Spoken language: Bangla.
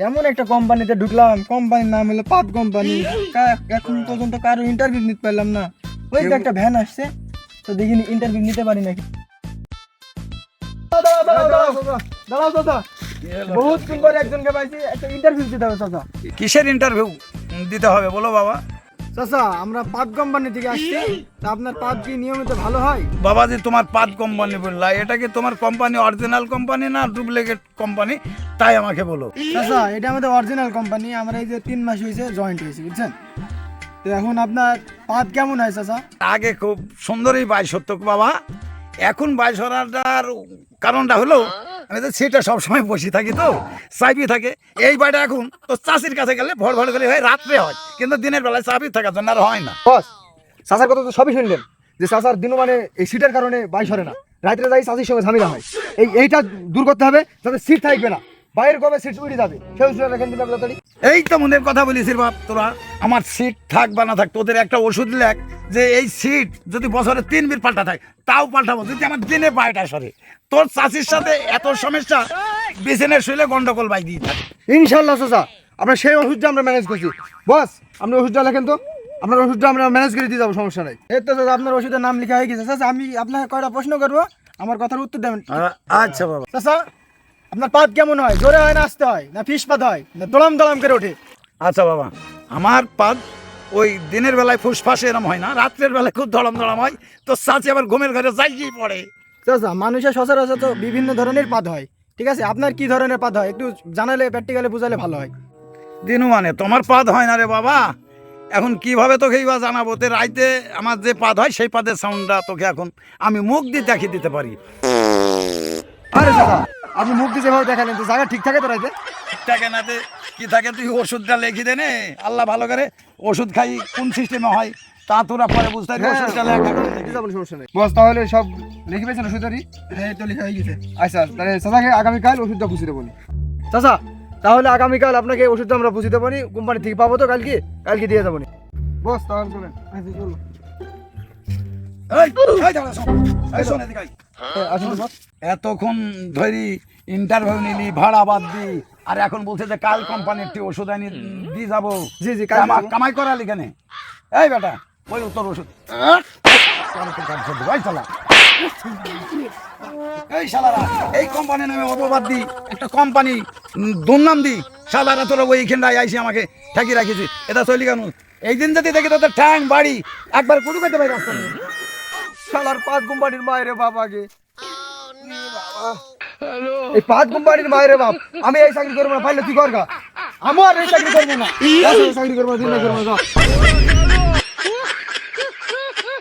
এমন একটা কোম্পানিতে ঢুকলাম, কোম্পানির নাম হলো পাত কোম্পানি। এখন পর্যন্ত কারো ইন্টারভিউ নিতে পারলাম না। ওই যে একটা ভ্যান আসছে, তো দেখিনি ইন্টারভিউ নিতে পারি নাকি। দাঁড়াও দাদা, বহুত দিন পরে একজনকে পাইছি, একটা ইন্টারভিউ দিতে হবে চাচা। কিসের ইন্টারভিউ দিতে হবে বলো বাবা? চাচা আমরা পাত কোম্পানি থেকে আসছি, তা আপনার পাত কি নিয়মিত ভালো হয়? বাবাজি তোমার পাত কোম্পানি বললা, এটা কি তোমার কোম্পানি অরিজিনাল কোম্পানি না ডুপ্লিকেট কোম্পানি, তাই আমাকে বলো। চাচা এটা আমাদের অরিজিনাল কোম্পানি, আমরা এই যে 3 মাস হয়েছে জয়েন্ট হয়েছি, বুঝছেন? তো এখন আপনার পাত কেমন হয় চাচা? আগে খুব সুন্দরই বাইশ হতো বাবা, এখন বাইশ হওয়ার কারণটা হলো আমি তো সিটে সবসময় বসে থাকি, তো চাবি থাকে। এই বাড়িটা এখন তো চাষির কাছে গেলে ভর ভর করে হয়, রাত্রে হয়, কিন্তু দিনের বেলায় চাবি থাকার জন্য আর হয় না। বস, চাচার কথা তো সবই শুনলেন যে চাচার দিনও মানে এই সিটের কারণে বাইশ হরে না, রাত্রে যাই চাষির সঙ্গে ঝামেলা হয়। এইটা দূর করতে হবে, যাতে সিট থাকবে না, বাইরের কবে সিট উড়ে যাবে সেই ওষুধটা রেখে দিলাম তাড়াতাড়ি। এই তো মনের কথা বলিস বাপ, তোরা আমার সিট থাক বা না থাক, তোদের একটা ওষুধ লেখ যে এই সিট যদি বছরে 3 বিল পাল্টা থাকে তাও পাল্টাবো যদি আমার দিনে পায়টা সরে। তোর চাষির সাথে এত সমস্যা, বিছানের শুলে গন্ডগোল বাই দিয়ে থাকে। ইনশাল্লাহ চাচা, আমরা সেই ওষুধটা আমরা ম্যানেজ করছি। বস, আপনি ওষুধটা লেখেন তো, আপনার ওষুধটা আমরা ম্যানেজ করে দিয়ে যাবো, সমস্যা নাই। এই তো চাচা আপনার ওষুধের নাম লেখা হয়ে গেছে। চাচা আমি আপনাকে কয়টা প্রশ্ন করবো, আমার কথার উত্তর দেবেন। আচ্ছা বাবা। চাচা আপনার পাত কেমন হয়? জোরে হয় না আস্তে হয় না ফিস পাত হয় না দলাম দলাম করে ওঠে? আচ্ছা বাবা, আমার পাদ ওই দিনের বেলায় ফুসফাসে এরম হয় না, রাত্রের বেলায় খুব ধড়ম ধড়ম হয়, তো চাচি আবার ঘুমের ঘরে যাইয়েই পড়ে। চাচা মানুষের সচরাচর তো বিভিন্ন ধরনের পাত হয়, ঠিক আছে? আপনার কি ধরনের পাত হয় একটু জানালে, প্র্যাকটিক্যালি বুঝালে ভালো হয়। দিনু মানে তোমার পাদ হয় না রে বাবা, এখন কিভাবে তোকে বা জানাবো? তে রাইতে আমার যে পাদ হয় সেই পাদের সাউন্ডটা তোকে এখন আমি মুখ দিয়ে দেখিয়ে দিতে পারি। আরে চাচা, আপনি মুখ দিয়ে যেভাবে দেখালেন তো জায়গা ঠিক থাকে তো রাইতে? থাকে না তে কি থাকে, তুই ওষুধটা লিখি দে নে, আল্লাহ ভালো করে ওষুধ খাই কোন সিস্টেমে হয় তা তোরা পরে বুঝতে পারবি। ওষুধটা লেখা করে দিবি। সমস্যা নেই বস, তাহলে সব লিখে পেয়েছেন ওষুধেরই? হ্যাঁ তো লেখা হয়ে গেছে। আচ্ছা, তাহলে চাচাকে আগামীকাল ওষুধটা বুঝে দেবো। চাচা তাহলে আগামীকাল আপনাকে ওষুধটা আমরা বুঝে দেবো, কোম্পানি থেকে পাবো তো কালকে দিয়ে যাবো। বস তাহলে চলেন। আচ্ছা চলো। এই, এই দাঁড়া, শোন। এই শোন এদিকে আয়। আসুন বস। এতক্ষণ ধরি ইন্টারভিউ নিলি, ভাড়া বাদ দি, আর এখন বলছে যে কাল কোম্পানির ওষুধ আনি দিয়ে যাবো। জি জি, কাল যাবো। কামাই করালি কেন? এই বেটা ওই তোর ওষুধ এই শালা, এই শালারা এই কোম্পানি নামে অপবাদ দি, একটা কোম্পানি দুর্নাম দি, শালারা তোরা ওইখানটায় আইসি আমাকে ঠেকি রাখিছি। এটা চলি কেন? এই দিন যদি দেখি তোদের ঠ্যাং বাড়ি একবার কুড়ু করতে পারি রাস্তা নিয়ে। শালার পাঁচ কোম্পানির মায়ের বাপ আগে। এই পাঁচ কোম্পানির মায়ের বাপ, আমি এই চাকরি করবো না, পাইলে তুই করগা। আমার এই চাকরি করবো না, চাকরি করবো না, দিন না করবো না।